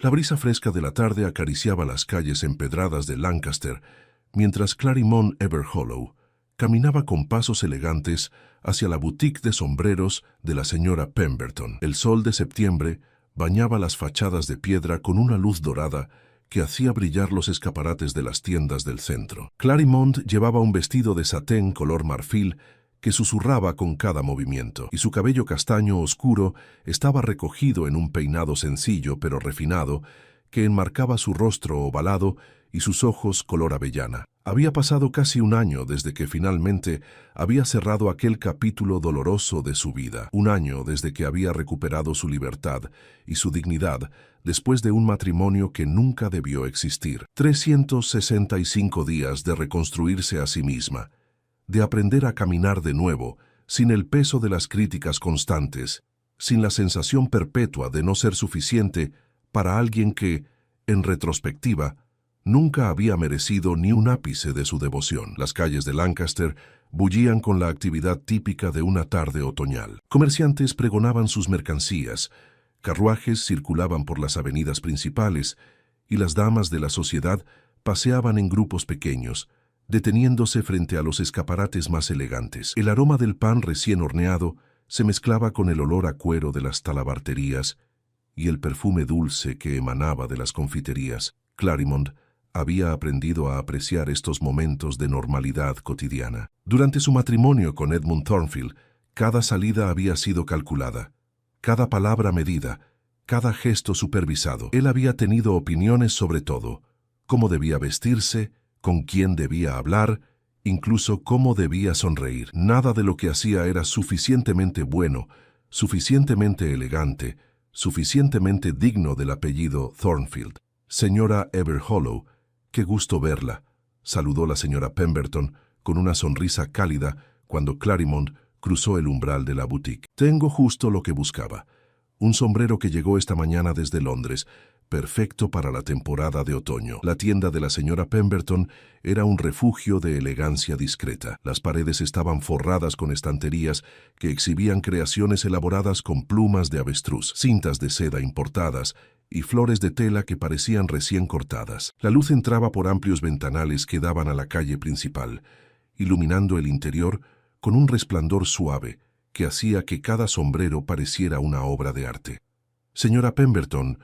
La brisa fresca de la tarde acariciaba las calles empedradas de Lancaster, mientras Claremont Everhollow caminaba con pasos elegantes hacia la boutique de sombreros de la señora Pemberton. El sol de septiembre bañaba las fachadas de piedra con una luz dorada que hacía brillar los escaparates de las tiendas del centro. Claremont llevaba un vestido de satén color marfil que susurraba con cada movimiento, y su cabello castaño oscuro estaba recogido en un peinado sencillo pero refinado que enmarcaba su rostro ovalado y sus ojos color avellana. Había pasado casi un año desde que finalmente había cerrado aquel capítulo doloroso de su vida, un año desde que había recuperado su libertad y su dignidad después de un matrimonio que nunca debió existir. 365 días de reconstruirse a sí misma, de aprender a caminar de nuevo, sin el peso de las críticas constantes, sin la sensación perpetua de no ser suficiente para alguien que, en retrospectiva, nunca había merecido ni un ápice de su devoción. Las calles de Lancaster bullían con la actividad típica de una tarde otoñal. Comerciantes pregonaban sus mercancías, carruajes circulaban por las avenidas principales y las damas de la sociedad paseaban en grupos pequeños, deteniéndose frente a los escaparates más elegantes. El aroma del pan recién horneado se mezclaba con el olor a cuero de las talabarterías y el perfume dulce que emanaba de las confiterías. Claremont había aprendido a apreciar estos momentos de normalidad cotidiana. Durante su matrimonio con Edmund Thornfield, cada salida había sido calculada, cada palabra medida, cada gesto supervisado. Él había tenido opiniones sobre todo: cómo debía vestirse, con quién debía hablar, incluso cómo debía sonreír. Nada de lo que hacía era suficientemente bueno, suficientemente elegante, suficientemente digno del apellido Thornfield. Señora Everhollow, qué gusto verla, saludó la señora Pemberton con una sonrisa cálida cuando Claremont cruzó el umbral de la boutique. Tengo justo lo que buscaba. Un sombrero que llegó esta mañana desde Londres, perfecto para la temporada de otoño. La tienda de la señora Pemberton era un refugio de elegancia discreta. Las paredes estaban forradas con estanterías que exhibían creaciones elaboradas con plumas de avestruz, cintas de seda importadas y flores de tela que parecían recién cortadas. La luz entraba por amplios ventanales que daban a la calle principal, iluminando el interior con un resplandor suave que hacía que cada sombrero pareciera una obra de arte. Señora Pemberton,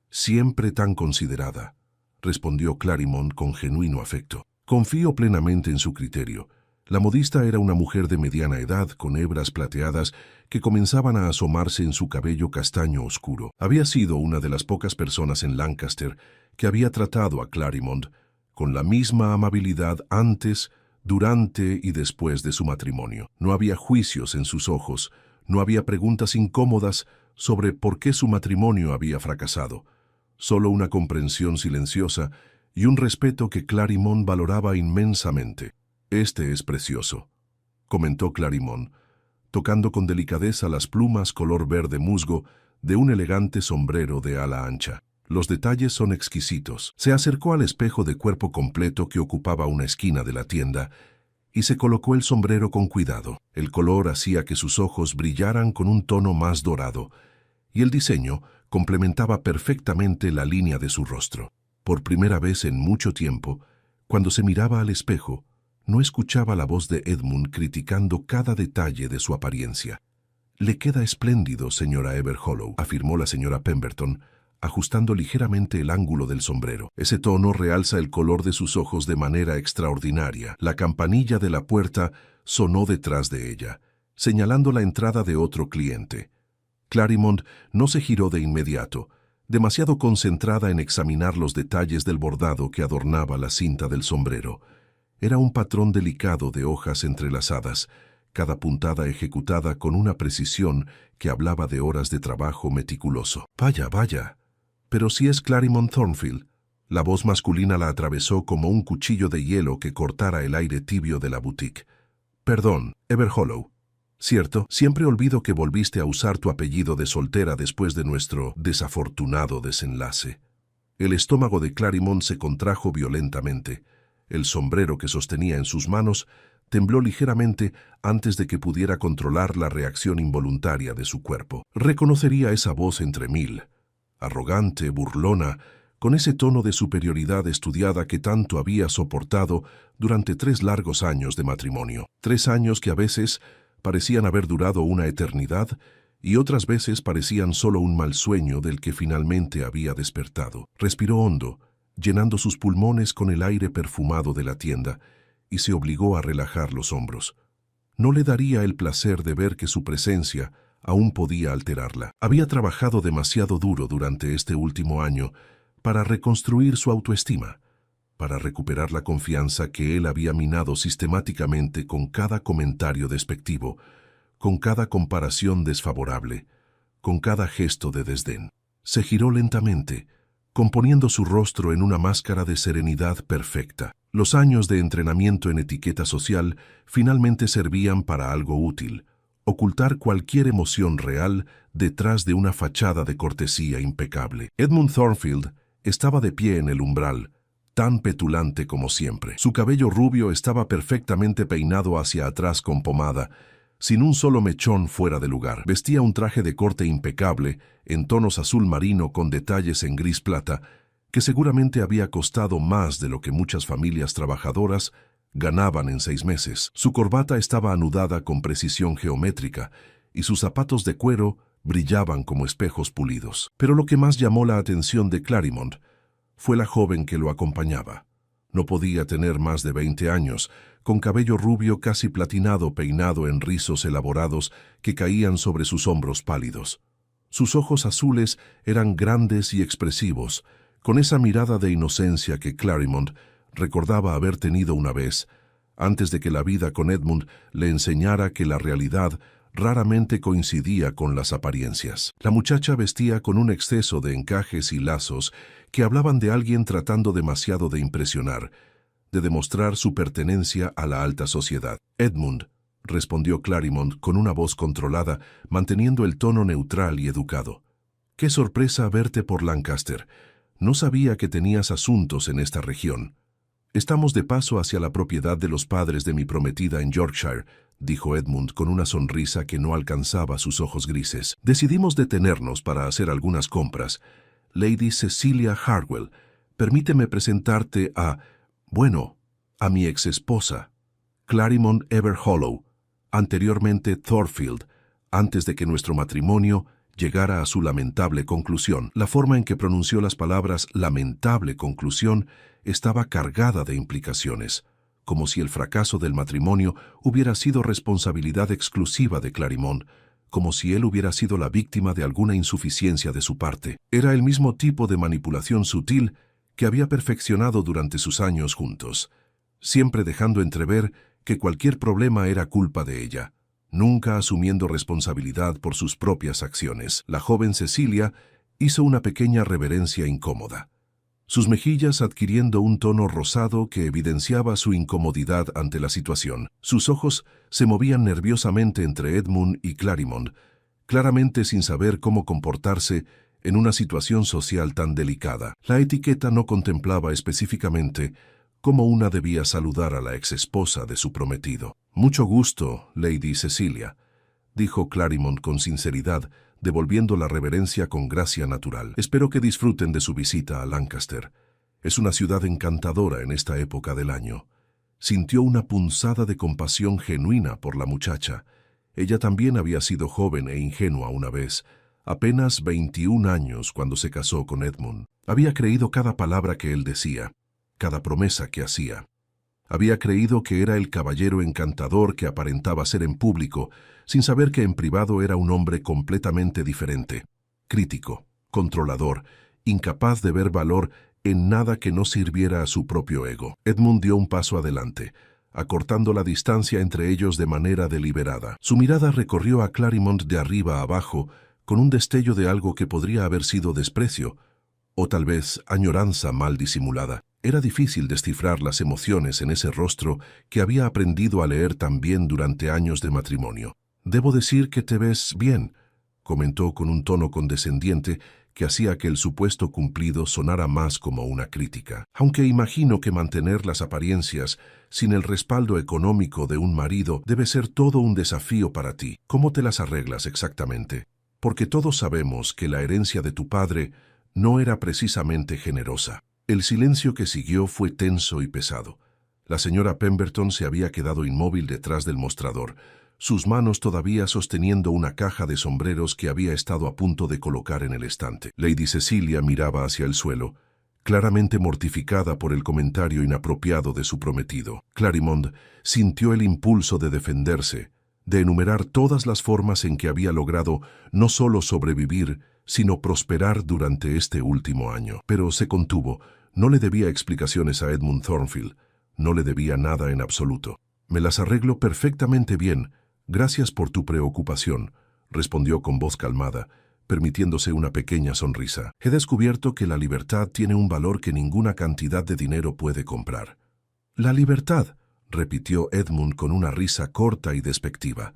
siempre tan considerada, respondió Claremont con genuino afecto. Confío plenamente en su criterio. La modista era una mujer de mediana edad, con hebras plateadas que comenzaban a asomarse en su cabello castaño oscuro. Había sido una de las pocas personas en Lancaster que había tratado a Claremont con la misma amabilidad antes, durante y después de su matrimonio. No había juicios en sus ojos, no había preguntas incómodas sobre por qué su matrimonio había fracasado. Solo una comprensión silenciosa y un respeto que Claremont valoraba inmensamente. «Este es precioso», comentó Claremont, tocando con delicadeza las plumas color verde musgo de un elegante sombrero de ala ancha. «Los detalles son exquisitos». Se acercó al espejo de cuerpo completo que ocupaba una esquina de la tienda y se colocó el sombrero con cuidado. El color hacía que sus ojos brillaran con un tono más dorado, y el diseño complementaba perfectamente la línea de su rostro. Por primera vez en mucho tiempo, cuando se miraba al espejo, no escuchaba la voz de Edmund criticando cada detalle de su apariencia. «Le queda espléndido, señora Everhollow», afirmó la señora Pemberton, ajustando ligeramente el ángulo del sombrero. «Ese tono realza el color de sus ojos de manera extraordinaria». La campanilla de la puerta sonó detrás de ella, señalando la entrada de otro cliente. Claremont no se giró de inmediato, demasiado concentrada en examinar los detalles del bordado que adornaba la cinta del sombrero. Era un patrón delicado de hojas entrelazadas, cada puntada ejecutada con una precisión que hablaba de horas de trabajo meticuloso. «Vaya, vaya. Pero si es Claremont Thornfield». La voz masculina la atravesó como un cuchillo de hielo que cortara el aire tibio de la boutique. «Perdón, Everhollow. Cierto, siempre olvido que volviste a usar tu apellido de soltera después de nuestro desafortunado desenlace». El estómago de Claremont se contrajo violentamente. El sombrero que sostenía en sus manos tembló ligeramente antes de que pudiera controlar la reacción involuntaria de su cuerpo. Reconocería esa voz entre mil. arrogante, burlona, con ese tono de superioridad estudiada que tanto había soportado durante 3 largos años de matrimonio. 3 años que a veces parecían haber durado una eternidad y otras veces parecían solo un mal sueño del que finalmente había despertado. Respiró hondo, llenando sus pulmones con el aire perfumado de la tienda, y se obligó a relajar los hombros. No le daría el placer de ver que su presencia aún podía alterarla. Había trabajado demasiado duro durante este último año para reconstruir su autoestima, para recuperar la confianza que él había minado sistemáticamente con cada comentario despectivo, con cada comparación desfavorable, con cada gesto de desdén. Se giró lentamente, componiendo su rostro en una máscara de serenidad perfecta. Los años de entrenamiento en etiqueta social finalmente servían para algo útil: ocultar cualquier emoción real detrás de una fachada de cortesía impecable. Edmund Thornfield estaba de pie en el umbral, tan petulante como siempre. Su cabello rubio estaba perfectamente peinado hacia atrás con pomada, sin un solo mechón fuera de lugar. Vestía un traje de corte impecable, en tonos azul marino con detalles en gris plata, que seguramente había costado más de lo que muchas familias trabajadoras ganaban en 6 meses. Su corbata estaba anudada con precisión geométrica, y sus zapatos de cuero brillaban como espejos pulidos. Pero lo que más llamó la atención de Clarimond fue la joven que lo acompañaba. No podía tener más de 20 años, con cabello rubio casi platinado peinado en rizos elaborados que caían sobre sus hombros pálidos. Sus ojos azules eran grandes y expresivos, con esa mirada de inocencia que Clarimond recordaba haber tenido una vez, antes de que la vida con Edmund le enseñara que la realidad raramente coincidía con las apariencias. La muchacha vestía con un exceso de encajes y lazos que hablaban de alguien tratando demasiado de impresionar, de demostrar su pertenencia a la alta sociedad. «Edmund», respondió Clarimond con una voz controlada, manteniendo el tono neutral y educado. «Qué sorpresa verte por Lancaster. No sabía que tenías asuntos en esta región». «Estamos de paso hacia la propiedad de los padres de mi prometida en Yorkshire», dijo Edmund con una sonrisa que no alcanzaba sus ojos grises. «Decidimos detenernos para hacer algunas compras. Lady Cecilia Harwell, permíteme presentarte a mi exesposa, Clarimond Everhollow, anteriormente Thornfield, antes de que nuestro matrimonio llegara a su lamentable conclusión». La forma en que pronunció las palabras «lamentable conclusión» estaba cargada de implicaciones, como si el fracaso del matrimonio hubiera sido responsabilidad exclusiva de Clarimond, como si él hubiera sido la víctima de alguna insuficiencia de su parte. Era el mismo tipo de manipulación sutil que había perfeccionado durante sus años juntos, siempre dejando entrever que cualquier problema era culpa de ella, nunca asumiendo responsabilidad por sus propias acciones. La joven Cecilia hizo una pequeña reverencia incómoda, sus mejillas adquiriendo un tono rosado que evidenciaba su incomodidad ante la situación. Sus ojos se movían nerviosamente entre Edmund y Clarimond, claramente sin saber cómo comportarse en una situación social tan delicada. La etiqueta no contemplaba específicamente cómo una debía saludar a la exesposa de su prometido. «Mucho gusto, Lady Cecilia», dijo Clarimond con sinceridad, devolviendo la reverencia con gracia natural. «Espero que disfruten de su visita a Lancaster. Es una ciudad encantadora en esta época del año». Sintió una punzada de compasión genuina por la muchacha. Ella también había sido joven e ingenua una vez, apenas 21 años cuando se casó con Edmund. Había creído cada palabra que él decía, cada promesa que hacía. Había creído que era el caballero encantador que aparentaba ser en público, sin saber que en privado era un hombre completamente diferente, crítico, controlador, incapaz de ver valor en nada que no sirviera a su propio ego. Edmund dio un paso adelante, acortando la distancia entre ellos de manera deliberada. Su mirada recorrió a Clarimond de arriba a abajo, con un destello de algo que podría haber sido desprecio, o tal vez añoranza mal disimulada. Era difícil descifrar las emociones en ese rostro que había aprendido a leer tan bien durante años de matrimonio. «Debo decir que te ves bien», comentó con un tono condescendiente que hacía que el supuesto cumplido sonara más como una crítica. «Aunque imagino que mantener las apariencias sin el respaldo económico de un marido debe ser todo un desafío para ti. ¿Cómo te las arreglas exactamente? Porque todos sabemos que la herencia de tu padre no era precisamente generosa. El silencio que siguió fue tenso y pesado. La señora Pemberton se había quedado inmóvil detrás del mostrador, sus manos todavía sosteniendo una caja de sombreros que había estado a punto de colocar en el estante. Lady Cecilia miraba hacia el suelo, claramente mortificada por el comentario inapropiado de su prometido. Clarimond sintió el impulso de defenderse, de enumerar todas las formas en que había logrado no solo sobrevivir, sino prosperar durante este último año. Pero se contuvo. No le debía explicaciones a Edmund Thornfield. No le debía nada en absoluto. «Me las arreglo perfectamente bien. Gracias por tu preocupación», respondió con voz calmada, permitiéndose una pequeña sonrisa. «He descubierto que la libertad tiene un valor que ninguna cantidad de dinero puede comprar». «La libertad», repitió Edmund con una risa corta y despectiva.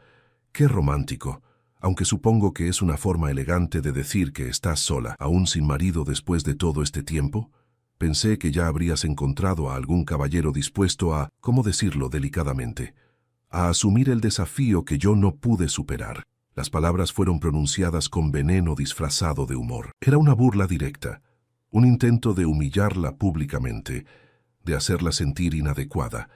«Qué romántico, aunque supongo que es una forma elegante de decir que estás sola, aún sin marido después de todo este tiempo. Pensé que ya habrías encontrado a algún caballero dispuesto a, ¿cómo decirlo delicadamente?, a asumir el desafío que yo no pude superar». Las palabras fueron pronunciadas con veneno disfrazado de humor. Era una burla directa, un intento de humillarla públicamente, de hacerla sentir inadecuada,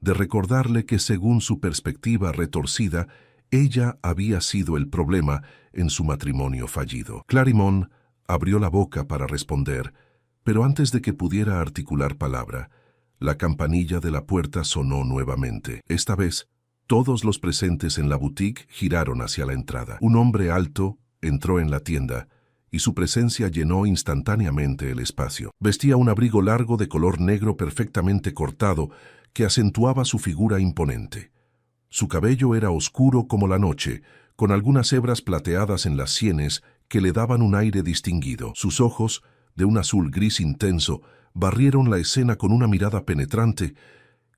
de recordarle que según su perspectiva retorcida, ella había sido el problema en su matrimonio fallido. Clarimond abrió la boca para responder, pero antes de que pudiera articular palabra, la campanilla de la puerta sonó nuevamente. Esta vez, todos los presentes en la boutique giraron hacia la entrada. Un hombre alto entró en la tienda y su presencia llenó instantáneamente el espacio. Vestía un abrigo largo de color negro perfectamente cortado que acentuaba su figura imponente. Su cabello era oscuro como la noche, con algunas hebras plateadas en las sienes que le daban un aire distinguido. Sus ojos, de un azul gris intenso, barrieron la escena con una mirada penetrante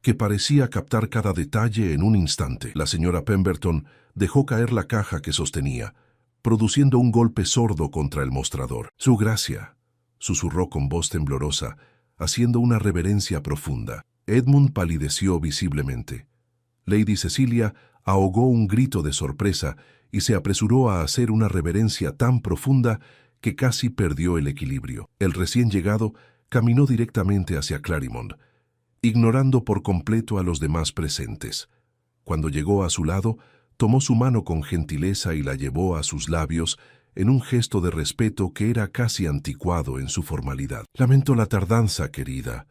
que parecía captar cada detalle en un instante. La señora Pemberton dejó caer la caja que sostenía, produciendo un golpe sordo contra el mostrador. «Su gracia», susurró con voz temblorosa, haciendo una reverencia profunda. Edmund palideció visiblemente. Lady Cecilia ahogó un grito de sorpresa y se apresuró a hacer una reverencia tan profunda que casi perdió el equilibrio. El recién llegado caminó directamente hacia Clarimond, ignorando por completo a los demás presentes. Cuando llegó a su lado, tomó su mano con gentileza y la llevó a sus labios en un gesto de respeto que era casi anticuado en su formalidad. «Lamento la tardanza, querida»,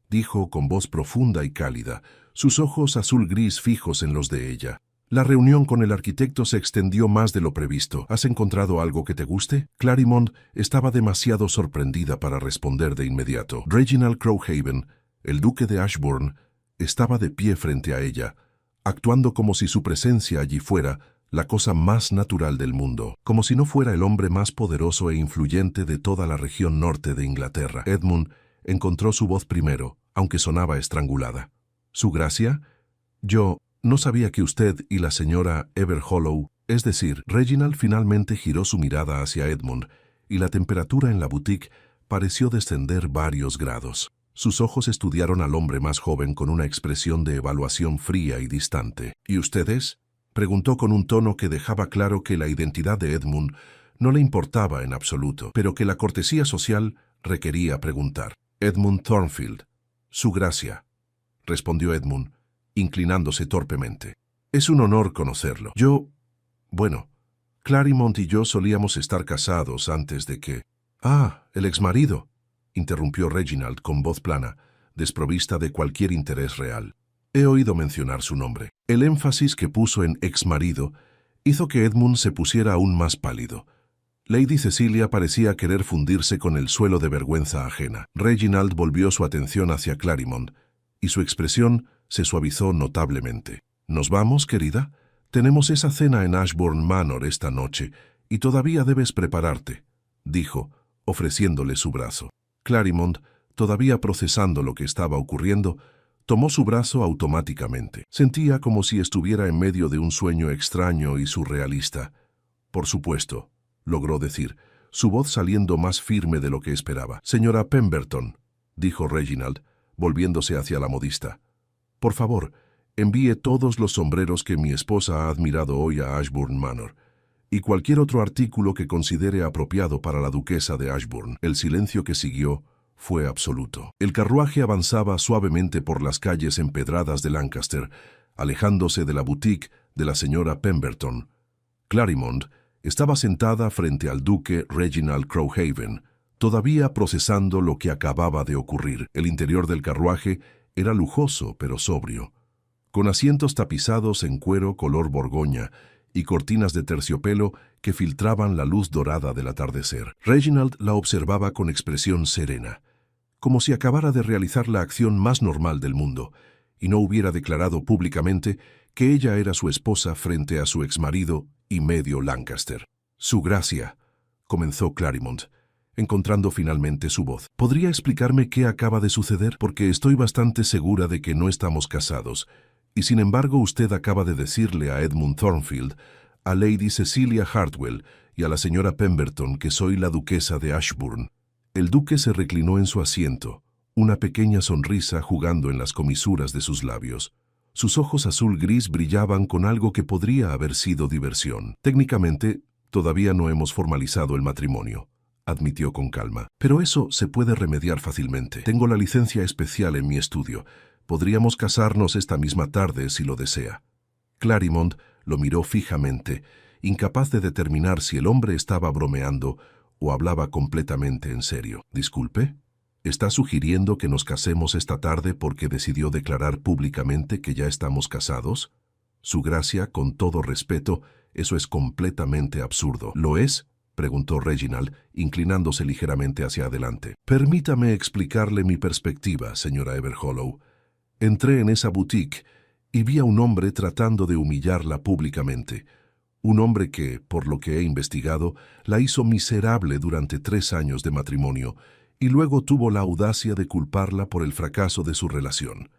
dijo con voz profunda y cálida, sus ojos azul gris fijos en los de ella. «La reunión con el arquitecto se extendió más de lo previsto. ¿Has encontrado algo que te guste?» Clarimond estaba demasiado sorprendida para responder de inmediato. Reginald Crowhaven, el duque de Ashbourne, estaba de pie frente a ella, actuando como si su presencia allí fuera la cosa más natural del mundo, como si no fuera el hombre más poderoso e influyente de toda la región norte de Inglaterra. Edmund encontró su voz primero, aunque sonaba estrangulada. «¿Su gracia? Yo no sabía que usted y la señora Everhollow, es decir...» Reginald finalmente giró su mirada hacia Edmund, y la temperatura en la boutique pareció descender varios grados. Sus ojos estudiaron al hombre más joven con una expresión de evaluación fría y distante. «¿Y ustedes?», preguntó con un tono que dejaba claro que la identidad de Edmund no le importaba en absoluto, pero que la cortesía social requería preguntar. «Edmund Thornfield, su gracia», respondió Edmund, inclinándose torpemente. «Es un honor conocerlo. Bueno, Clarimond y yo solíamos estar casados antes de que...» «Ah, el exmarido», interrumpió Reginald con voz plana, desprovista de cualquier interés real. «He oído mencionar su nombre». El énfasis que puso en exmarido hizo que Edmund se pusiera aún más pálido. Lady Cecilia parecía querer fundirse con el suelo de vergüenza ajena. Reginald volvió su atención hacia Clarimond, y su expresión se suavizó notablemente. «¿Nos vamos, querida? Tenemos esa cena en Ashbourne Manor esta noche, y todavía debes prepararte», dijo, ofreciéndole su brazo. Clarimond, todavía procesando lo que estaba ocurriendo, tomó su brazo automáticamente. Sentía como si estuviera en medio de un sueño extraño y surrealista. «Por supuesto», logró decir, su voz saliendo más firme de lo que esperaba. «Señora Pemberton», dijo Reginald, volviéndose hacia la modista, «por favor, envíe todos los sombreros que mi esposa ha admirado hoy a Ashbourne Manor. y cualquier otro artículo que considere apropiado para la duquesa de Ashbourne. El silencio que siguió fue absoluto. El carruaje avanzaba suavemente por las calles empedradas de Lancaster, alejándose de la boutique de la señora Pemberton. Clarimond estaba sentada frente al duque Reginald Crowhaven, todavía procesando lo que acababa de ocurrir. El interior del carruaje era lujoso pero sobrio, con asientos tapizados en cuero color borgoña y cortinas de terciopelo que filtraban la luz dorada del atardecer. Reginald la observaba con expresión serena, como si acabara de realizar la acción más normal del mundo, y no hubiera declarado públicamente que ella era su esposa frente a su exmarido y medio Lancaster. «Su gracia», comenzó Clarimond, encontrando finalmente su voz. «¿Podría explicarme qué acaba de suceder? Porque estoy bastante segura de que no estamos casados, y sin embargo usted acaba de decirle a Edmund Thornfield, a Lady Cecilia Hartwell y a la señora Pemberton que soy la duquesa de Ashbourne». El duque se reclinó en su asiento, una pequeña sonrisa jugando en las comisuras de sus labios. Sus ojos azul gris brillaban con algo que podría haber sido diversión. «Técnicamente, todavía no hemos formalizado el matrimonio», admitió con calma. «Pero eso se puede remediar fácilmente. Tengo la licencia especial en mi estudio. Podríamos casarnos esta misma tarde si lo desea». Clarimond lo miró fijamente, incapaz de determinar si el hombre estaba bromeando o hablaba completamente en serio. «Disculpe, ¿está sugiriendo que nos casemos esta tarde porque decidió declarar públicamente que ya estamos casados? Su gracia, con todo respeto, eso es completamente absurdo». «¿Lo es?», preguntó Reginald, inclinándose ligeramente hacia adelante. «Permítame explicarle mi perspectiva, señora Everhollow. Entré en esa boutique y vi a un hombre tratando de humillarla públicamente. Un hombre que, por lo que he investigado, la hizo miserable durante 3 años de matrimonio y luego tuvo la audacia de culparla por el fracaso de su relación.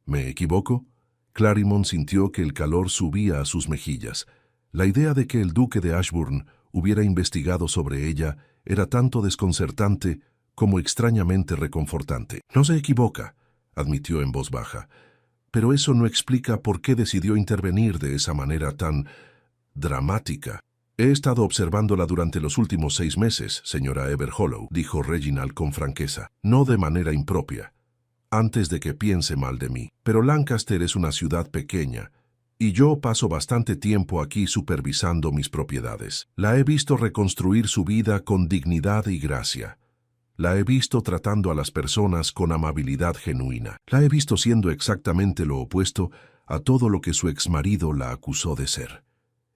¿Me equivoco?». Clarimond sintió que el calor subía a sus mejillas. La idea de que el duque de Ashbourne hubiera investigado sobre ella era tanto desconcertante como extrañamente reconfortante. «No se equivoca», admitió en voz baja, «pero eso no explica por qué decidió intervenir de esa manera tan dramática». «He estado observándola durante los últimos 6 meses, señora Everhollow», dijo Reginald con franqueza, «no de manera impropia, antes de que piense mal de mí. Pero Lancaster es una ciudad pequeña, y yo paso bastante tiempo aquí supervisando mis propiedades. La he visto reconstruir su vida con dignidad y gracia. La he visto tratando a las personas con amabilidad genuina. La he visto siendo exactamente lo opuesto a todo lo que su exmarido la acusó de ser».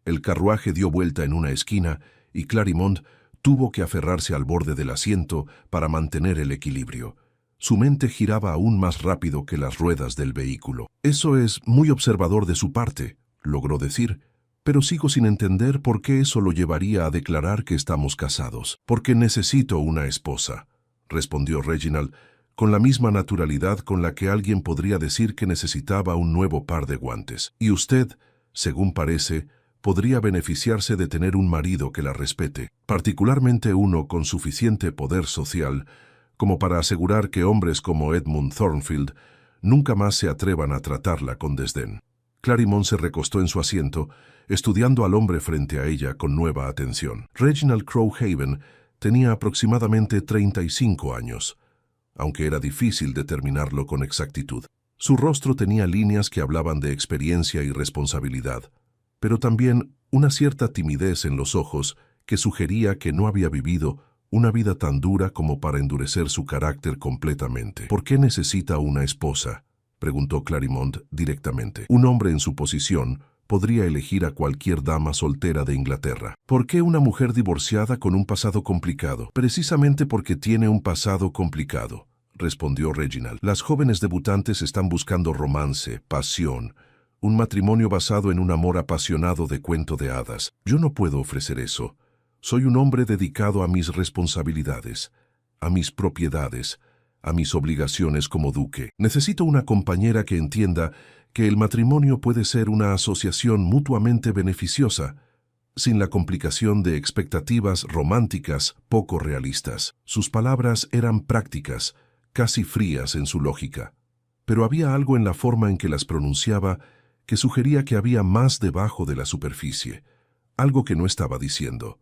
El carruaje dio vuelta en una esquina y Clarimond tuvo que aferrarse al borde del asiento para mantener el equilibrio. Su mente giraba aún más rápido que las ruedas del vehículo. «Eso es muy observador de su parte», logró decir, «pero sigo sin entender por qué eso lo llevaría a declarar que estamos casados». «Porque necesito una esposa», respondió Reginald, con la misma naturalidad con la que alguien podría decir que necesitaba un nuevo par de guantes. «Y usted, según parece, podría beneficiarse de tener un marido que la respete, particularmente uno con suficiente poder social como para asegurar que hombres como Edmund Thornfield nunca más se atrevan a tratarla con desdén». Clarimond se recostó en su asiento, estudiando al hombre frente a ella con nueva atención. Reginald Crowhaven tenía aproximadamente 35 años, aunque era difícil determinarlo con exactitud. Su rostro tenía líneas que hablaban de experiencia y responsabilidad, pero también una cierta timidez en los ojos que sugería que no había vivido una vida tan dura como para endurecer su carácter completamente. «¿Por qué necesita una esposa?», preguntó Clarimond directamente. «Un hombre en su posición podría elegir a cualquier dama soltera de Inglaterra. ¿Por qué una mujer divorciada con un pasado complicado?». «Precisamente porque tiene un pasado complicado», respondió Reginald. «Las jóvenes debutantes están buscando romance, pasión, un matrimonio basado en un amor apasionado de cuento de hadas. Yo no puedo ofrecer eso. Soy un hombre dedicado a mis responsabilidades, a mis propiedades, a mis obligaciones como duque. Necesito una compañera que entienda que el matrimonio puede ser una asociación mutuamente beneficiosa, sin la complicación de expectativas románticas poco realistas». Sus palabras eran prácticas, casi frías en su lógica, pero había algo en la forma en que las pronunciaba que sugería que había más debajo de la superficie, algo que no estaba diciendo.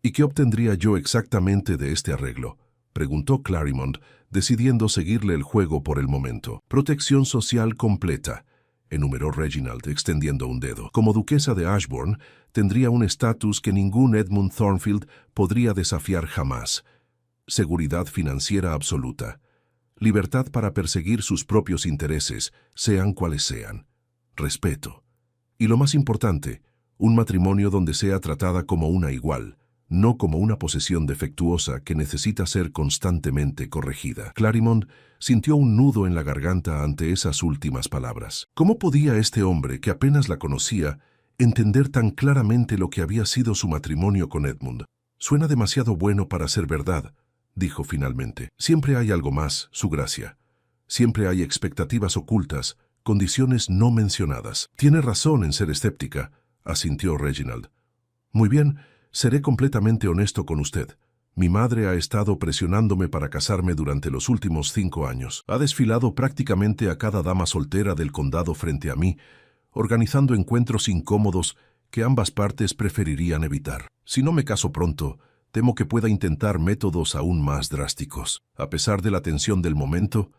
¿Y qué obtendría yo exactamente de este arreglo?, preguntó Clarimond, decidiendo seguirle el juego por el momento. Protección social completa, enumeró Reginald, extendiendo un dedo. Como duquesa de Ashbourne, tendría un estatus que ningún Edmund Thornfield podría desafiar jamás. Seguridad financiera absoluta. Libertad para perseguir sus propios intereses, sean cuales sean. Respeto. Y lo más importante, un matrimonio donde sea tratada como una igual, no como una posesión defectuosa que necesita ser constantemente corregida. Clarimond sintió un nudo en la garganta ante esas últimas palabras. ¿Cómo podía este hombre, que apenas la conocía, entender tan claramente lo que había sido su matrimonio con Edmund? Suena demasiado bueno para ser verdad, dijo finalmente. Siempre hay algo más, Su Gracia. Siempre hay expectativas ocultas, condiciones no mencionadas. Tiene razón en ser escéptica, asintió Reginald. Muy bien, seré completamente honesto con usted. Mi madre ha estado presionándome para casarme durante los últimos 5 años. Ha desfilado prácticamente a cada dama soltera del condado frente a mí, organizando encuentros incómodos que ambas partes preferirían evitar. Si no me caso pronto, temo que pueda intentar métodos aún más drásticos. A pesar de la tensión del momento,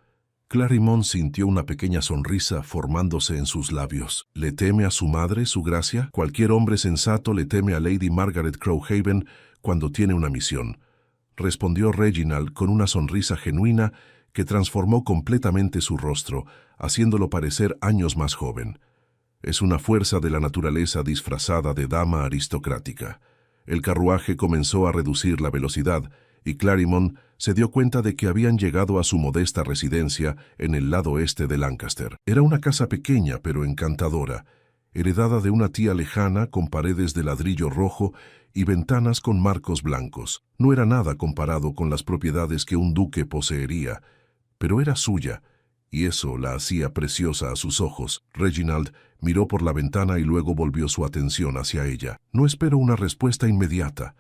Clarimond sintió una pequeña sonrisa formándose en sus labios. ¿Le teme a su madre, Su Gracia? Cualquier hombre sensato le teme a Lady Margaret Crowhaven cuando tiene una misión, respondió Reginald con una sonrisa genuina que transformó completamente su rostro, haciéndolo parecer años más joven. Es una fuerza de la naturaleza disfrazada de dama aristocrática. El carruaje comenzó a reducir la velocidad, y Clarimond se dio cuenta de que habían llegado a su modesta residencia en el lado este de Lancaster. Era una casa pequeña pero encantadora, heredada de una tía lejana con paredes de ladrillo rojo y ventanas con marcos blancos. No era nada comparado con las propiedades que un duque poseería, pero era suya, y eso la hacía preciosa a sus ojos. Reginald miró por la ventana y luego volvió su atención hacia ella. No espero una respuesta inmediata,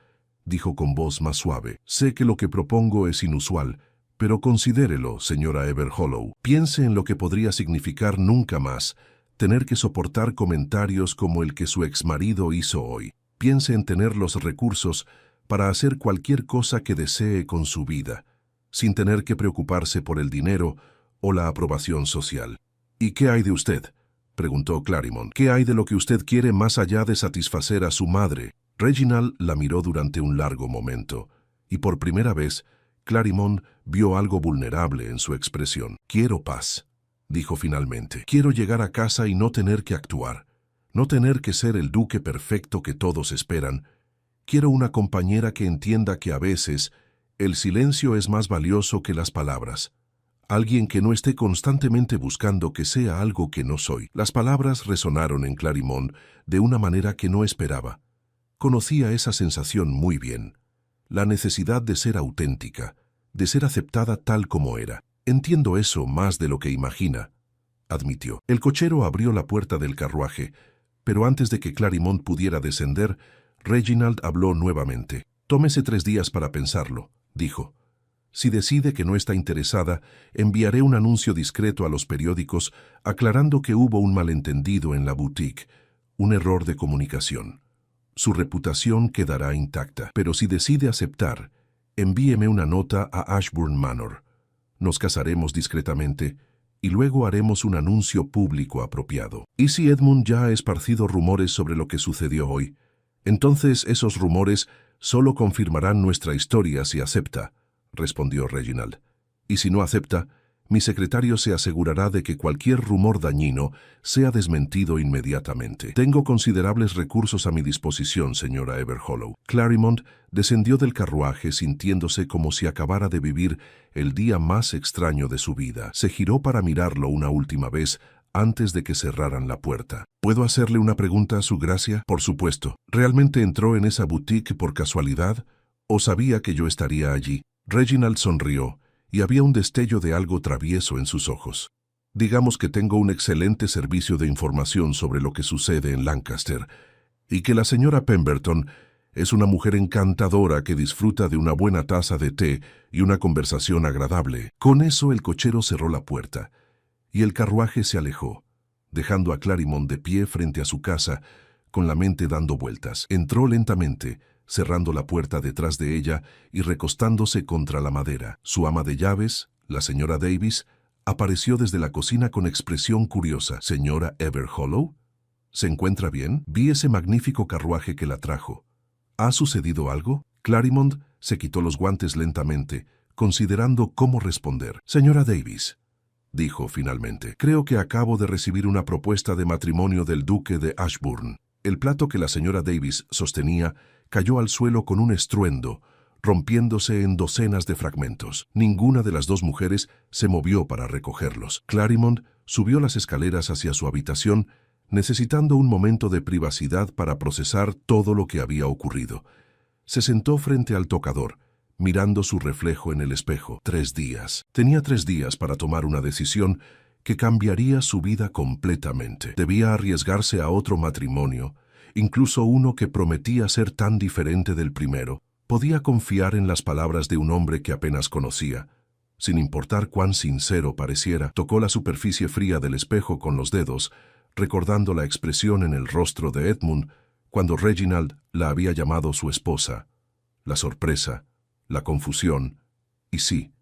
dijo con voz más suave. Sé que lo que propongo es inusual, pero considérelo, señora Everhollow. Piense en lo que podría significar nunca más tener que soportar comentarios como el que su exmarido hizo hoy. Piense en tener los recursos para hacer cualquier cosa que desee con su vida, sin tener que preocuparse por el dinero o la aprobación social. ¿Y qué hay de usted?, preguntó Clarimond. ¿Qué hay de lo que usted quiere más allá de satisfacer a su madre? Reginald la miró durante un largo momento, y por primera vez, Clarimond vio algo vulnerable en su expresión. Quiero paz, dijo finalmente. Quiero llegar a casa y no tener que actuar, no tener que ser el duque perfecto que todos esperan. Quiero una compañera que entienda que a veces el silencio es más valioso que las palabras. Alguien que no esté constantemente buscando que sea algo que no soy. Las palabras resonaron en Clarimond de una manera que no esperaba. Conocía esa sensación muy bien. La necesidad de ser auténtica, de ser aceptada tal como era. Entiendo eso más de lo que imagina, admitió. El cochero abrió la puerta del carruaje, pero antes de que Clarimond pudiera descender, Reginald habló nuevamente. Tómese 3 días para pensarlo, dijo. Si decide que no está interesada, enviaré un anuncio discreto a los periódicos aclarando que hubo un malentendido en la boutique, un error de comunicación. Su reputación quedará intacta. Pero si decide aceptar, envíeme una nota a Ashbourne Manor. Nos casaremos discretamente y luego haremos un anuncio público apropiado. ¿Y si Edmund ya ha esparcido rumores sobre lo que sucedió hoy? Entonces esos rumores solo confirmarán nuestra historia si acepta, respondió Reginald. Y si no acepta, mi secretario se asegurará de que cualquier rumor dañino sea desmentido inmediatamente. Tengo considerables recursos a mi disposición, señora Everhollow. Clarimond descendió del carruaje sintiéndose como si acabara de vivir el día más extraño de su vida. Se giró para mirarlo una última vez antes de que cerraran la puerta. ¿Puedo hacerle una pregunta, Su Gracia? Por supuesto. ¿Realmente entró en esa boutique por casualidad o sabía que yo estaría allí? Reginald sonrió, y había un destello de algo travieso en sus ojos. Digamos que tengo un excelente servicio de información sobre lo que sucede en Lancaster, y que la señora Pemberton es una mujer encantadora que disfruta de una buena taza de té y una conversación agradable. Con eso el cochero cerró la puerta, y el carruaje se alejó, dejando a Clarimond de pie frente a su casa, con la mente dando vueltas. Entró lentamente, cerrando la puerta detrás de ella y recostándose contra la madera. Su ama de llaves, la señora Davis, apareció desde la cocina con expresión curiosa. «¿Señora Everhollow? ¿Se encuentra bien? Vi ese magnífico carruaje que la trajo. ¿Ha sucedido algo?» Clarimond se quitó los guantes lentamente, considerando cómo responder. «Señora Davis», dijo finalmente, «creo que acabo de recibir una propuesta de matrimonio del duque de Ashburn». El plato que la señora Davis sostenía cayó al suelo con un estruendo, rompiéndose en docenas de fragmentos. Ninguna de las dos mujeres se movió para recogerlos. Clarimond subió las escaleras hacia su habitación, necesitando un momento de privacidad para procesar todo lo que había ocurrido. Se sentó frente al tocador, mirando su reflejo en el espejo. 3 días. Tenía 3 días para tomar una decisión que cambiaría su vida completamente. Debía arriesgarse a otro matrimonio, incluso uno que prometía ser tan diferente del primero. Podía confiar en las palabras de un hombre que apenas conocía. Sin importar cuán sincero pareciera, tocó la superficie fría del espejo con los dedos, recordando la expresión en el rostro de Edmund cuando Reginald la había llamado su esposa. La sorpresa, la confusión y sí,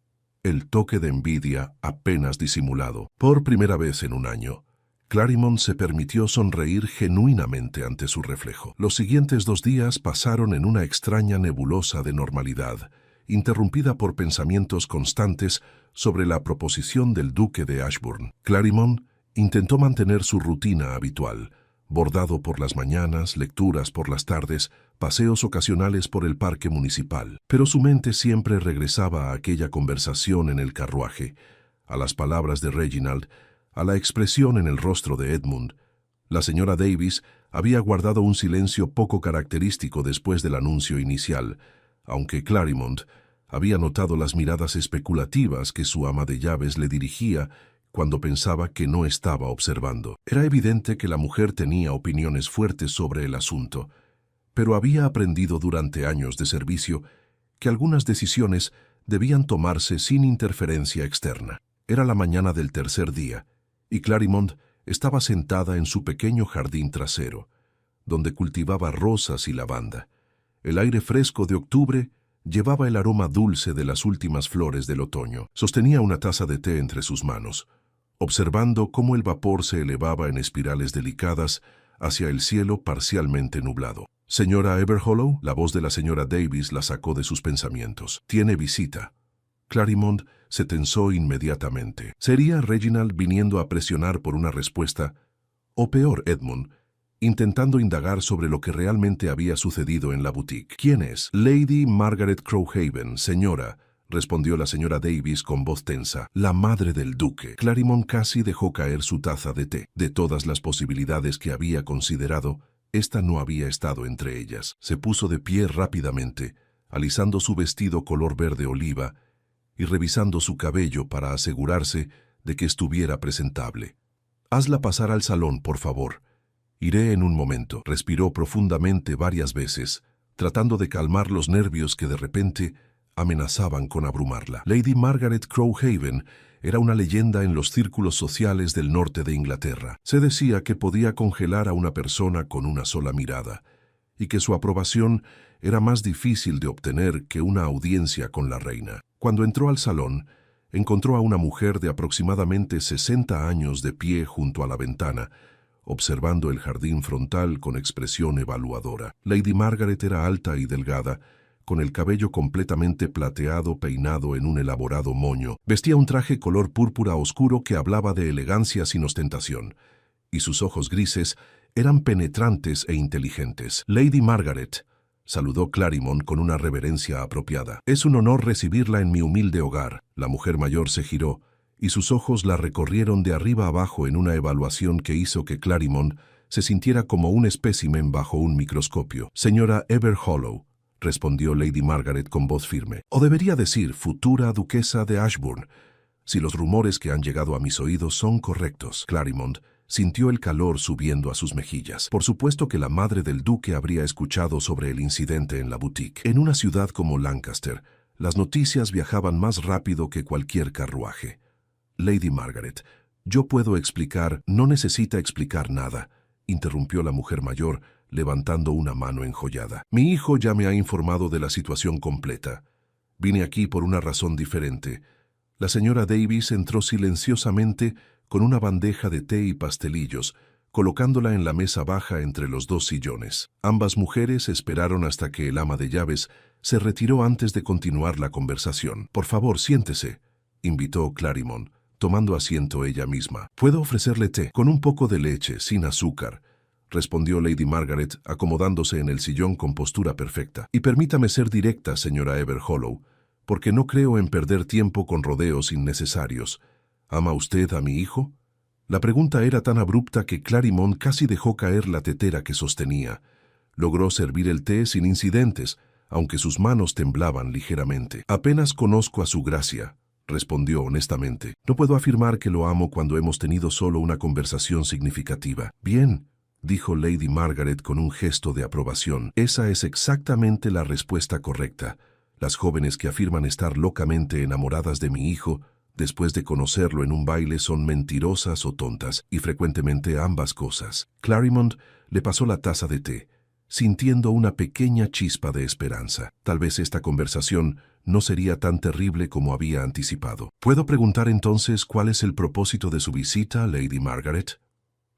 el toque de envidia apenas disimulado. Por primera vez en un año, Clarimond se permitió sonreír genuinamente ante su reflejo. Los siguientes 2 días pasaron en una extraña nebulosa de normalidad, interrumpida por pensamientos constantes sobre la proposición del duque de Ashburn. Clarimond intentó mantener su rutina habitual, bordado por las mañanas, lecturas por las tardes, paseos ocasionales por el parque municipal. Pero su mente siempre regresaba a aquella conversación en el carruaje, a las palabras de Reginald, a la expresión en el rostro de Edmund. La señora Davis había guardado un silencio poco característico después del anuncio inicial, aunque Clarimond había notado las miradas especulativas que su ama de llaves le dirigía cuando pensaba que no estaba observando. Era evidente que la mujer tenía opiniones fuertes sobre el asunto, pero había aprendido durante años de servicio que algunas decisiones debían tomarse sin interferencia externa. Era la mañana del tercer día, y Clarimond estaba sentada en su pequeño jardín trasero, donde cultivaba rosas y lavanda. El aire fresco de octubre llevaba el aroma dulce de las últimas flores del otoño. Sostenía una taza de té entre sus manos, observando cómo el vapor se elevaba en espirales delicadas hacia el cielo parcialmente nublado. «Señora Everhollow», la voz de la señora Davis la sacó de sus pensamientos. «Tiene visita». Clarimond se tensó inmediatamente. ¿Sería Reginald viniendo a presionar por una respuesta? O peor, Edmund, intentando indagar sobre lo que realmente había sucedido en la boutique. «¿Quién es?» «Lady Margaret Crowhaven, señora», respondió la señora Davis con voz tensa. «La madre del duque». Clarimond casi dejó caer su taza de té. De todas las posibilidades que había considerado, esta no había estado entre ellas. Se puso de pie rápidamente, alisando su vestido color verde oliva y revisando su cabello para asegurarse de que estuviera presentable. «Hazla pasar al salón, por favor. Iré en un momento». Respiró profundamente varias veces, tratando de calmar los nervios que de repente amenazaban con abrumarla. Lady Margaret Crowhaven era una leyenda en los círculos sociales del norte de Inglaterra. Se decía que podía congelar a una persona con una sola mirada, y que su aprobación era más difícil de obtener que una audiencia con la reina. Cuando entró al salón, encontró a una mujer de aproximadamente 60 años de pie junto a la ventana, observando el jardín frontal con expresión evaluadora. Lady Margaret era alta y delgada, con el cabello completamente plateado peinado en un elaborado moño. Vestía un traje color púrpura oscuro que hablaba de elegancia sin ostentación, y sus ojos grises eran penetrantes e inteligentes. «Lady Margaret», saludó Clarimond con una reverencia apropiada. «Es un honor recibirla en mi humilde hogar». La mujer mayor se giró, y sus ojos la recorrieron de arriba abajo en una evaluación que hizo que Clarimond se sintiera como un espécimen bajo un microscopio. «Señora Everhollow», respondió Lady Margaret con voz firme. «O debería decir, futura duquesa de Ashburn, si los rumores que han llegado a mis oídos son correctos». Clarimond sintió el calor subiendo a sus mejillas. Por supuesto que la madre del duque habría escuchado sobre el incidente en la boutique. En una ciudad como Lancaster, las noticias viajaban más rápido que cualquier carruaje. «Lady Margaret, yo puedo explicar». «No necesita explicar nada», interrumpió la mujer mayor, levantando una mano enjollada. Mi hijo ya me ha informado de la situación completa. Vine aquí por una razón diferente. La señora Davis entró silenciosamente con una bandeja de té y pastelillos, colocándola en la mesa baja entre los dos sillones. Ambas mujeres esperaron hasta que el ama de llaves se retiró antes de continuar la conversación. «Por favor, siéntese», invitó Claremont, tomando asiento ella misma. «¿Puedo ofrecerle té? Con un poco de leche, sin azúcar», respondió Lady Margaret, acomodándose en el sillón con postura perfecta. «Y permítame ser directa, señora Everhollow, porque no creo en perder tiempo con rodeos innecesarios. ¿Ama usted a mi hijo?». La pregunta era tan abrupta que Claremont casi dejó caer la tetera que sostenía. Logró servir el té sin incidentes, aunque sus manos temblaban ligeramente. «Apenas conozco a su gracia», respondió honestamente. «No puedo afirmar que lo amo cuando hemos tenido solo una conversación significativa». «Bien», dijo Lady Margaret con un gesto de aprobación. «Esa es exactamente la respuesta correcta. Las jóvenes que afirman estar locamente enamoradas de mi hijo después de conocerlo en un baile son mentirosas o tontas, y frecuentemente ambas cosas». Claremont le pasó la taza de té, sintiendo una pequeña chispa de esperanza. Tal vez esta conversación no sería tan terrible como había anticipado. «¿Puedo preguntar entonces cuál es el propósito de su visita, Lady Margaret?»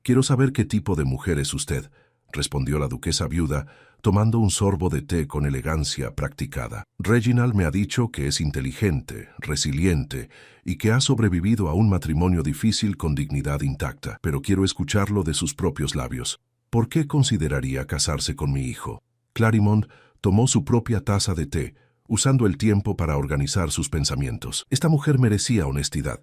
«Quiero saber qué tipo de mujer es usted», respondió la duquesa viuda, tomando un sorbo de té con elegancia practicada. «Reginald me ha dicho que es inteligente, resiliente y que ha sobrevivido a un matrimonio difícil con dignidad intacta, pero quiero escucharlo de sus propios labios. ¿Por qué consideraría casarse con mi hijo?». Claremont tomó su propia taza de té, usando el tiempo para organizar sus pensamientos. Esta mujer merecía honestidad,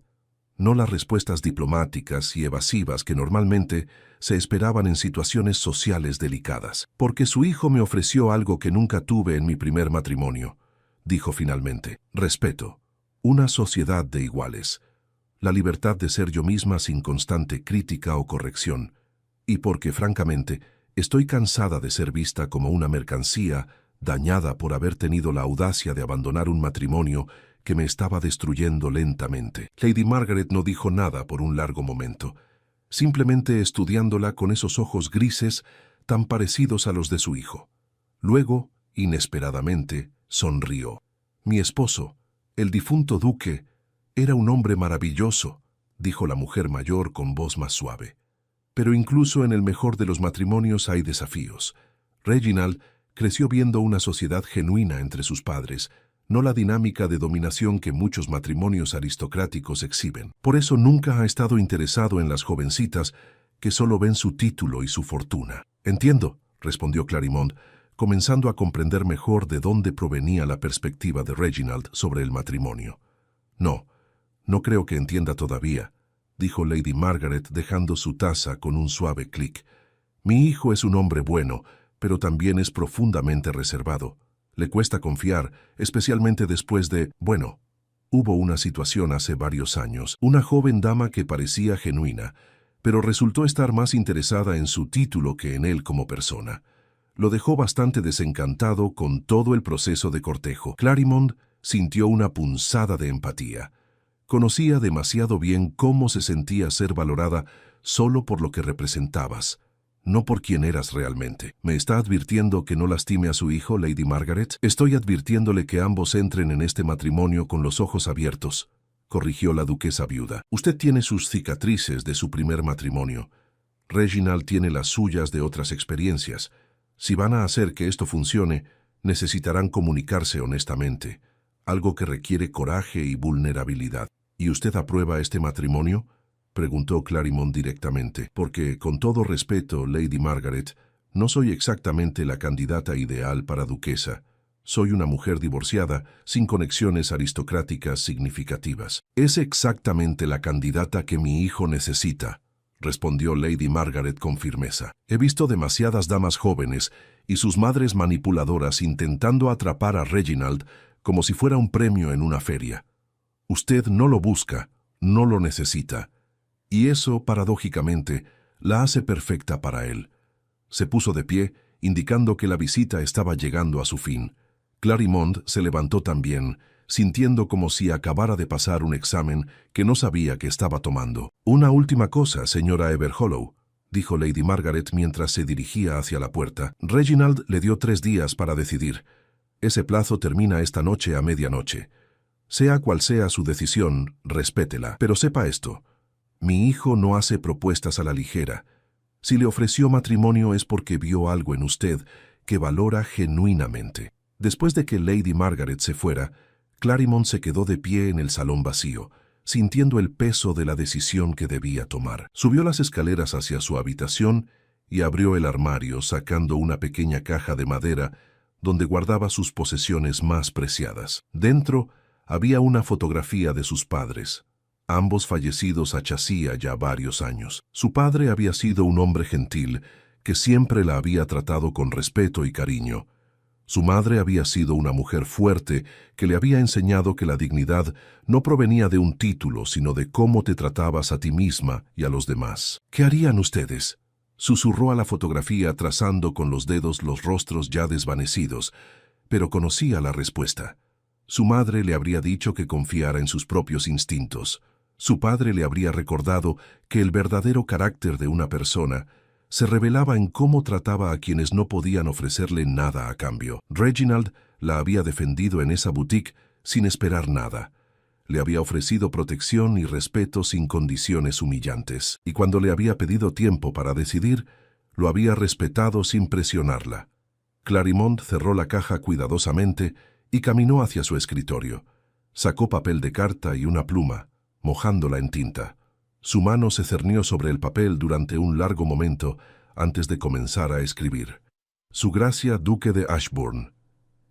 no las respuestas diplomáticas y evasivas que normalmente se esperaban en situaciones sociales delicadas. «Porque su hijo me ofreció algo que nunca tuve en mi primer matrimonio», dijo finalmente. «Respeto, una sociedad de iguales, la libertad de ser yo misma sin constante crítica o corrección, y porque, francamente, estoy cansada de ser vista como una mercancía dañada por haber tenido la audacia de abandonar un matrimonio que me estaba destruyendo lentamente». Lady Margaret no dijo nada por un largo momento, simplemente estudiándola con esos ojos grises tan parecidos a los de su hijo. Luego, inesperadamente, sonrió. «Mi esposo, el difunto duque, era un hombre maravilloso», dijo la mujer mayor con voz más suave. «Pero incluso en el mejor de los matrimonios hay desafíos. Reginald creció viendo una sociedad genuina entre sus padres, no la dinámica de dominación que muchos matrimonios aristocráticos exhiben. Por eso nunca ha estado interesado en las jovencitas que solo ven su título y su fortuna». «Entiendo», respondió Claremont, comenzando a comprender mejor de dónde provenía la perspectiva de Reginald sobre el matrimonio. No creo que entienda todavía», dijo Lady Margaret dejando su taza con un suave clic. «Mi hijo es un hombre bueno, pero también es profundamente reservado. Le cuesta confiar, especialmente después de... Bueno, hubo una situación hace varios años. Una joven dama que parecía genuina, pero resultó estar más interesada en su título que en él como persona. Lo dejó bastante desencantado con todo el proceso de cortejo». Claremont sintió una punzada de empatía. Conocía demasiado bien cómo se sentía ser valorada solo por lo que representabas, no por quién eras realmente. «¿Me está advirtiendo que no lastime a su hijo, Lady Margaret?» «Estoy advirtiéndole que ambos entren en este matrimonio con los ojos abiertos», corrigió la duquesa viuda. «Usted tiene sus cicatrices de su primer matrimonio. Reginald tiene las suyas de otras experiencias. Si van a hacer que esto funcione, necesitarán comunicarse honestamente, algo que requiere coraje y vulnerabilidad». «¿Y usted aprueba este matrimonio?», preguntó Claremont directamente. «Porque, con todo respeto, Lady Margaret, no soy exactamente la candidata ideal para duquesa. Soy una mujer divorciada, sin conexiones aristocráticas significativas». «Es exactamente la candidata que mi hijo necesita», respondió Lady Margaret con firmeza. «He visto demasiadas damas jóvenes y sus madres manipuladoras intentando atrapar a Reginald como si fuera un premio en una feria. Usted no lo busca, no lo necesita. Y eso, paradójicamente, la hace perfecta para él». Se puso de pie, indicando que la visita estaba llegando a su fin. Claremont se levantó también, sintiendo como si acabara de pasar un examen que no sabía que estaba tomando. «Una última cosa, señora Everhollow», dijo Lady Margaret mientras se dirigía hacia la puerta. Reginald le dio 3 días para decidir. Ese plazo termina esta noche a medianoche. Sea cual sea su decisión, respétela. Pero sepa esto. Mi hijo no hace propuestas a la ligera. Si le ofreció matrimonio es porque vio algo en usted que valora genuinamente. Después de que Lady Margaret se fuera, Claremont se quedó de pie en el salón vacío, sintiendo el peso de la decisión que debía tomar. Subió las escaleras hacia su habitación y abrió el armario, sacando una pequeña caja de madera donde guardaba sus posesiones más preciadas. Dentro había una fotografía de sus padres, ambos fallecidos hacía ya varios años. Su padre había sido un hombre gentil que siempre la había tratado con respeto y cariño. Su madre había sido una mujer fuerte que le había enseñado que la dignidad no provenía de un título, sino de cómo te tratabas a ti misma y a los demás. ¿Qué harían ustedes?, susurró a la fotografía trazando con los dedos los rostros ya desvanecidos, pero conocía la respuesta. Su madre le habría dicho que confiara en sus propios instintos. Su padre le habría recordado que el verdadero carácter de una persona se revelaba en cómo trataba a quienes no podían ofrecerle nada a cambio. Reginald la había defendido en esa boutique sin esperar nada. Le había ofrecido protección y respeto sin condiciones humillantes. Y cuando le había pedido tiempo para decidir, lo había respetado sin presionarla. Claremont cerró la caja cuidadosamente y caminó hacia su escritorio. Sacó papel de carta y una pluma, mojándola en tinta. Su mano se cernió sobre el papel durante un largo momento antes de comenzar a escribir. Su Gracia, Duque de Ashbourne.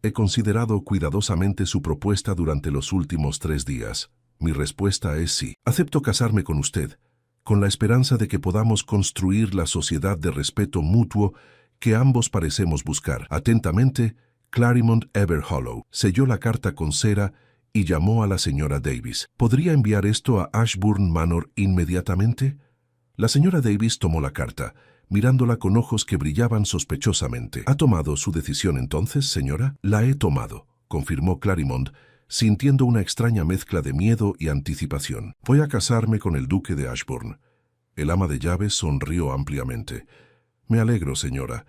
He considerado cuidadosamente su propuesta durante los últimos 3 días. Mi respuesta es sí. Acepto casarme con usted, con la esperanza de que podamos construir la sociedad de respeto mutuo que ambos parecemos buscar. Atentamente, Claremont Everhollow. Selló la carta con cera y llamó a la señora Davis. ¿Podría enviar esto a Ashbourne Manor inmediatamente? La señora Davis tomó la carta, mirándola con ojos que brillaban sospechosamente. ¿Ha tomado su decisión entonces, señora? La he tomado, confirmó Claremont, sintiendo una extraña mezcla de miedo y anticipación. Voy a casarme con el duque de Ashbourne. El ama de llaves sonrió ampliamente. Me alegro, señora.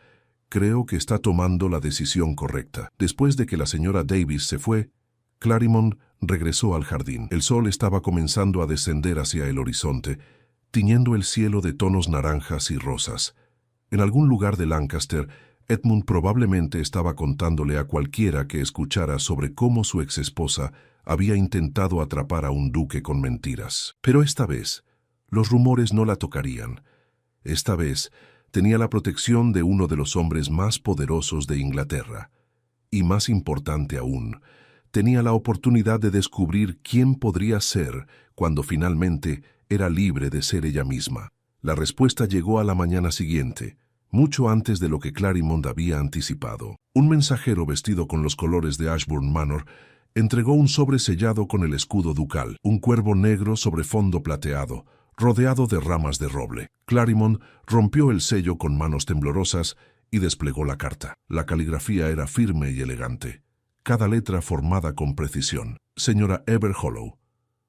Creo que está tomando la decisión correcta. Después de que la señora Davis se fue, Claremont regresó al jardín. El sol estaba comenzando a descender hacia el horizonte, tiñendo el cielo de tonos naranjas y rosas. En algún lugar de Lancaster, Edmund probablemente estaba contándole a cualquiera que escuchara sobre cómo su exesposa había intentado atrapar a un duque con mentiras. Pero esta vez, los rumores no la tocarían. Esta vez, tenía la protección de uno de los hombres más poderosos de Inglaterra. Y más importante aún, tenía la oportunidad de descubrir quién podría ser cuando finalmente era libre de ser ella misma. La respuesta llegó a la mañana siguiente, mucho antes de lo que Claremont había anticipado. Un mensajero vestido con los colores de Ashbourne Manor entregó un sobre sellado con el escudo ducal, un cuervo negro sobre fondo plateado, rodeado de ramas de roble. Claremont rompió el sello con manos temblorosas y desplegó la carta. La caligrafía era firme y elegante, cada letra formada con precisión. Señora Everhollow,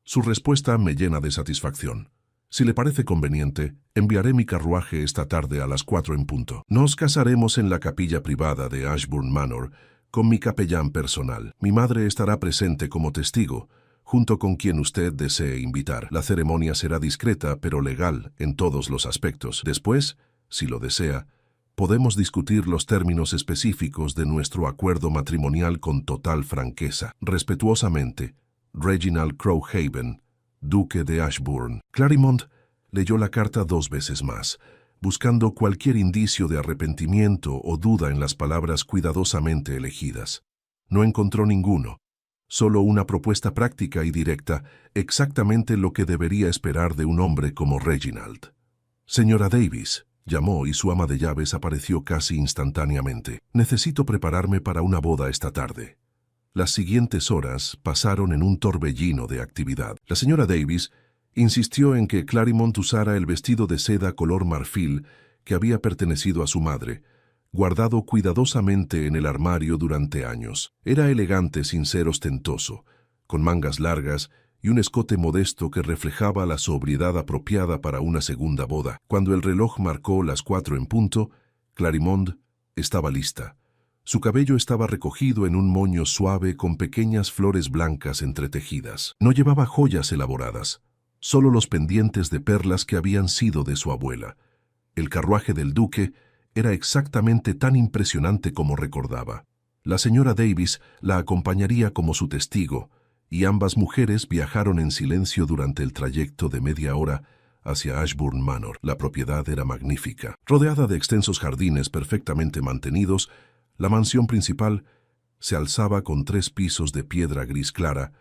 su respuesta me llena de satisfacción. Si le parece conveniente, enviaré mi carruaje esta tarde a las 4 en punto. Nos casaremos en la capilla privada de Ashbourne Manor con mi capellán personal. Mi madre estará presente como testigo, junto con quien usted desee invitar. La ceremonia será discreta pero legal en todos los aspectos. Después, si lo desea, podemos discutir los términos específicos de nuestro acuerdo matrimonial con total franqueza. Respetuosamente, Reginald Crowhaven, duque de Ashbourne. Claremont leyó la carta 2 veces más, buscando cualquier indicio de arrepentimiento o duda en las palabras cuidadosamente elegidas. No encontró ninguno, solo una propuesta práctica y directa, exactamente lo que debería esperar de un hombre como Reginald. Señora Davis, llamó y su ama de llaves apareció casi instantáneamente. Necesito prepararme para una boda esta tarde. Las siguientes horas pasaron en un torbellino de actividad. La señora Davis insistió en que Claremont usara el vestido de seda color marfil que había pertenecido a su madre, guardado cuidadosamente en el armario durante años. Era elegante sin ser ostentoso, con mangas largas y un escote modesto que reflejaba la sobriedad apropiada para una segunda boda. Cuando el reloj marcó las 4 en punto, Clarimond estaba lista. Su cabello estaba recogido en un moño suave con pequeñas flores blancas entretejidas. No llevaba joyas elaboradas, solo los pendientes de perlas que habían sido de su abuela. El carruaje del duque era exactamente tan impresionante como recordaba. La señora Davis la acompañaría como su testigo, y ambas mujeres viajaron en silencio durante el trayecto de media hora hacia Ashbourne Manor. La propiedad era magnífica. Rodeada de extensos jardines perfectamente mantenidos, la mansión principal se alzaba con 3 pisos de piedra gris clara,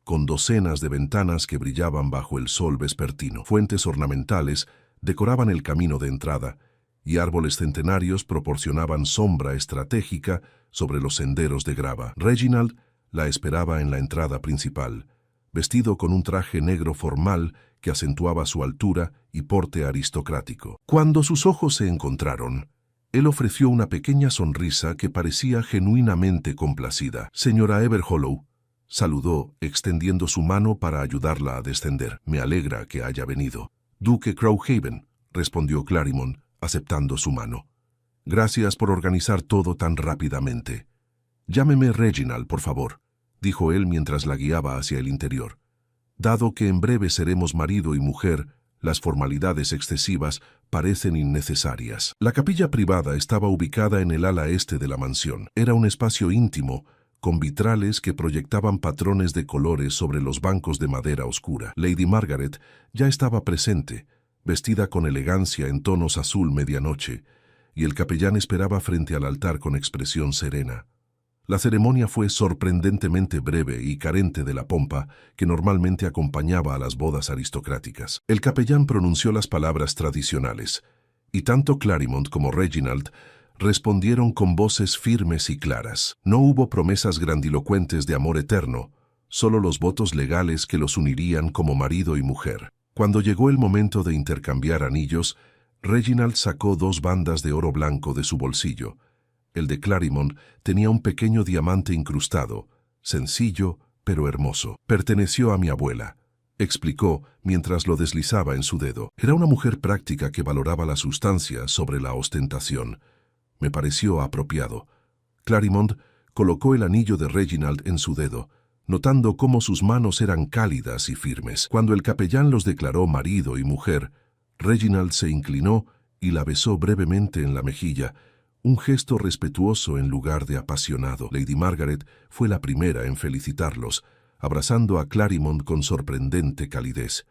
con docenas de ventanas que brillaban bajo el sol vespertino. Fuentes ornamentales decoraban el camino de entrada, y árboles centenarios proporcionaban sombra estratégica sobre los senderos de grava. Reginald la esperaba en la entrada principal, vestido con un traje negro formal que acentuaba su altura y porte aristocrático. Cuando sus ojos se encontraron, él ofreció una pequeña sonrisa que parecía genuinamente complacida. «Señora Everhollow», saludó, extendiendo su mano para ayudarla a descender. «Me alegra que haya venido». «Duque Crowhaven», respondió Clarimond, aceptando su mano. «Gracias por organizar todo tan rápidamente». «Llámeme Reginald, por favor», dijo él mientras la guiaba hacia el interior. «Dado que en breve seremos marido y mujer, las formalidades excesivas parecen innecesarias». La capilla privada estaba ubicada en el ala este de la mansión. Era un espacio íntimo, con vitrales que proyectaban patrones de colores sobre los bancos de madera oscura. Lady Margaret ya estaba presente, vestida con elegancia en tonos azul medianoche, y el capellán esperaba frente al altar con expresión serena. La ceremonia fue sorprendentemente breve y carente de la pompa que normalmente acompañaba a las bodas aristocráticas. El capellán pronunció las palabras tradicionales, y tanto Clarimond como Reginald respondieron con voces firmes y claras. No hubo promesas grandilocuentes de amor eterno, solo los votos legales que los unirían como marido y mujer. Cuando llegó el momento de intercambiar anillos, Reginald sacó 2 bandas de oro blanco de su bolsillo. El de Clarimond tenía un pequeño diamante incrustado, sencillo pero hermoso. «Perteneció a mi abuela», explicó mientras lo deslizaba en su dedo. Era una mujer práctica que valoraba la sustancia sobre la ostentación. Me pareció apropiado. Clarimond colocó el anillo de Reginald en su dedo, notando cómo sus manos eran cálidas y firmes. Cuando el capellán los declaró marido y mujer, Reginald se inclinó y la besó brevemente en la mejilla, un gesto respetuoso en lugar de apasionado. Lady Margaret fue la primera en felicitarlos, abrazando a Clarimond con sorprendente calidez.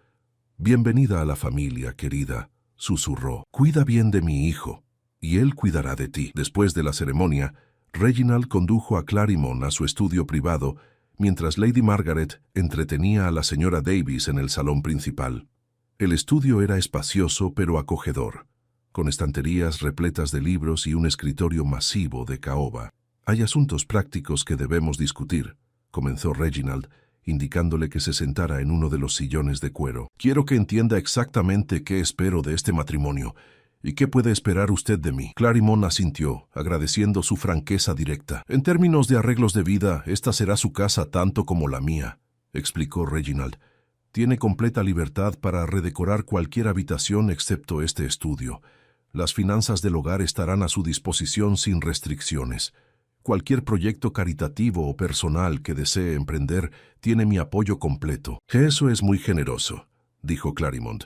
«Bienvenida a la familia, querida», susurró. «Cuida bien de mi hijo, y él cuidará de ti». Después de la ceremonia, Reginald condujo a Clarimond a su estudio privado, mientras Lady Margaret entretenía a la señora Davis en el salón principal. El estudio era espacioso pero acogedor, con estanterías repletas de libros y un escritorio masivo de caoba. «Hay asuntos prácticos que debemos discutir», comenzó Reginald, indicándole que se sentara en uno de los sillones de cuero. «Quiero que entienda exactamente qué espero de este matrimonio y qué puede esperar usted de mí». Clarimond asintió, agradeciendo su franqueza directa. «En términos de arreglos de vida, esta será su casa tanto como la mía», explicó Reginald. «Tiene completa libertad para redecorar cualquier habitación excepto este estudio. Las finanzas del hogar estarán a su disposición sin restricciones. Cualquier proyecto caritativo o personal que desee emprender tiene mi apoyo completo». «Eso es muy generoso», dijo Clarimond.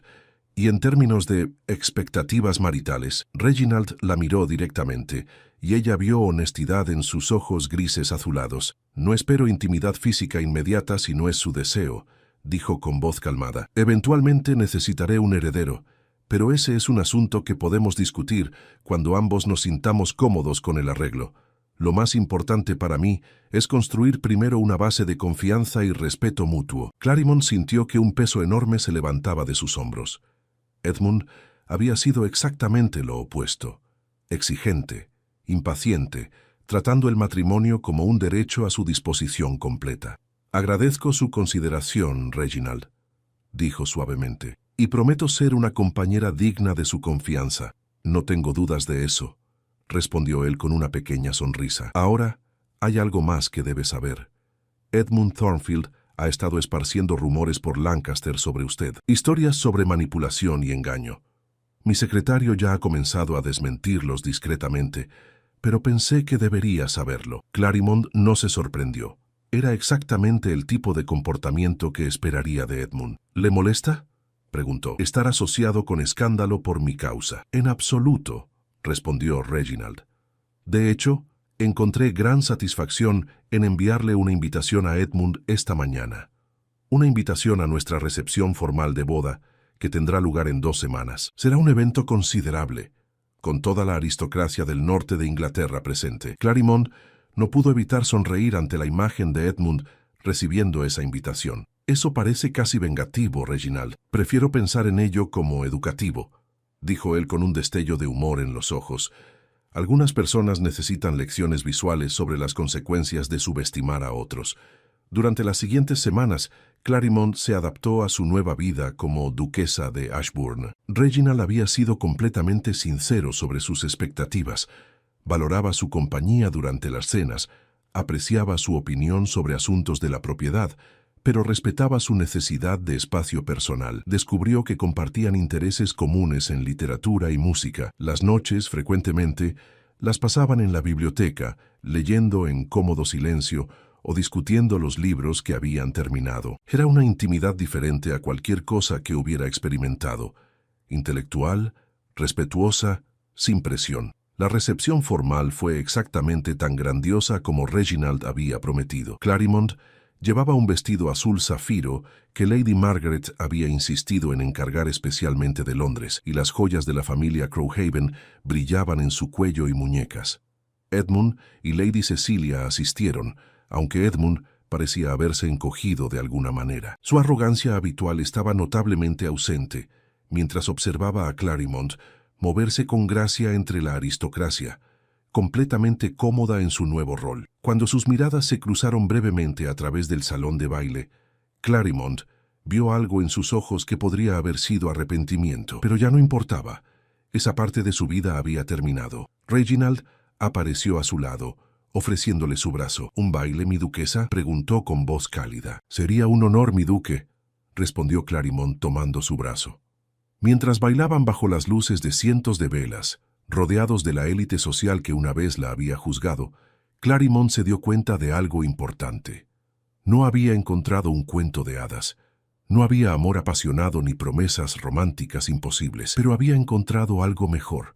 «Y en términos de expectativas maritales», Reginald la miró directamente, y ella vio honestidad en sus ojos grises azulados. «No espero intimidad física inmediata si no es su deseo», dijo con voz calmada. «Eventualmente necesitaré un heredero, pero ese es un asunto que podemos discutir cuando ambos nos sintamos cómodos con el arreglo. Lo más importante para mí es construir primero una base de confianza y respeto mutuo». Clarimond sintió que un peso enorme se levantaba de sus hombros. Edmund había sido exactamente lo opuesto: exigente, impaciente, tratando el matrimonio como un derecho a su disposición completa. «Agradezco su consideración, Reginald», dijo suavemente, «y prometo ser una compañera digna de su confianza». «No tengo dudas de eso», respondió él con una pequeña sonrisa. «Ahora hay algo más que debe saber. Edmund Thornfield ha estado esparciendo rumores por Lancaster sobre usted. Historias sobre manipulación y engaño. Mi secretario ya ha comenzado a desmentirlos discretamente, pero pensé que debería saberlo. Claremont no se sorprendió. Era exactamente el tipo de comportamiento que esperaría de Edmund. ¿Le molesta?, preguntó. Estar asociado con escándalo por mi causa. En absoluto, respondió Reginald. De hecho, encontré gran satisfacción en enviarle una invitación a Edmund esta mañana. Una invitación a nuestra recepción formal de boda, que tendrá lugar en 2 semanas. Será un evento considerable, con toda la aristocracia del norte de Inglaterra presente. Claremont no pudo evitar sonreír ante la imagen de Edmund recibiendo esa invitación. Eso parece casi vengativo, Reginald. Prefiero pensar en ello como educativo, dijo él con un destello de humor en los ojos. Algunas personas necesitan lecciones visuales sobre las consecuencias de subestimar a otros. Durante las siguientes semanas, Claremont se adaptó a su nueva vida como duquesa de Ashbourne. Reginald había sido completamente sincero sobre sus expectativas. Valoraba su compañía durante las cenas, apreciaba su opinión sobre asuntos de la propiedad, pero respetaba su necesidad de espacio personal. Descubrió que compartían intereses comunes en literatura y música. Las noches, frecuentemente, las pasaban en la biblioteca, leyendo en cómodo silencio o discutiendo los libros que habían terminado. Era una intimidad diferente a cualquier cosa que hubiera experimentado. Intelectual, respetuosa, sin presión. La recepción formal fue exactamente tan grandiosa como Reginald había prometido. Claremont llevaba un vestido azul zafiro que Lady Margaret había insistido en encargar especialmente de Londres, y las joyas de la familia Crowhaven brillaban en su cuello y muñecas. Edmund y Lady Cecilia asistieron, aunque Edmund parecía haberse encogido de alguna manera. Su arrogancia habitual estaba notablemente ausente, mientras observaba a Claremont moverse con gracia entre la aristocracia, completamente cómoda en su nuevo rol. Cuando sus miradas se cruzaron brevemente a través del salón de baile, Claremont vio algo en sus ojos que podría haber sido arrepentimiento, pero ya no importaba. Esa parte de su vida había terminado. Reginald apareció a su lado, ofreciéndole su brazo. ¿Un baile, mi duquesa?, preguntó con voz cálida. Sería un honor, mi duque, respondió Claremont tomando su brazo. Mientras bailaban bajo las luces de cientos de velas, rodeados de la élite social que una vez la había juzgado, Claremont se dio cuenta de algo importante. No había encontrado un cuento de hadas. No había amor apasionado ni promesas románticas imposibles, pero había encontrado algo mejor: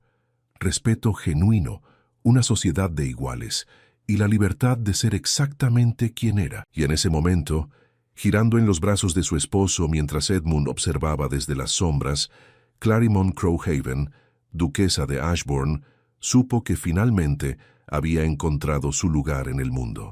respeto genuino, una sociedad de iguales y la libertad de ser exactamente quien era. Y en ese momento, girando en los brazos de su esposo mientras Edmund observaba desde las sombras, Claremont Crowhaven, duquesa de Ashbourne, supo que finalmente había encontrado su lugar en el mundo.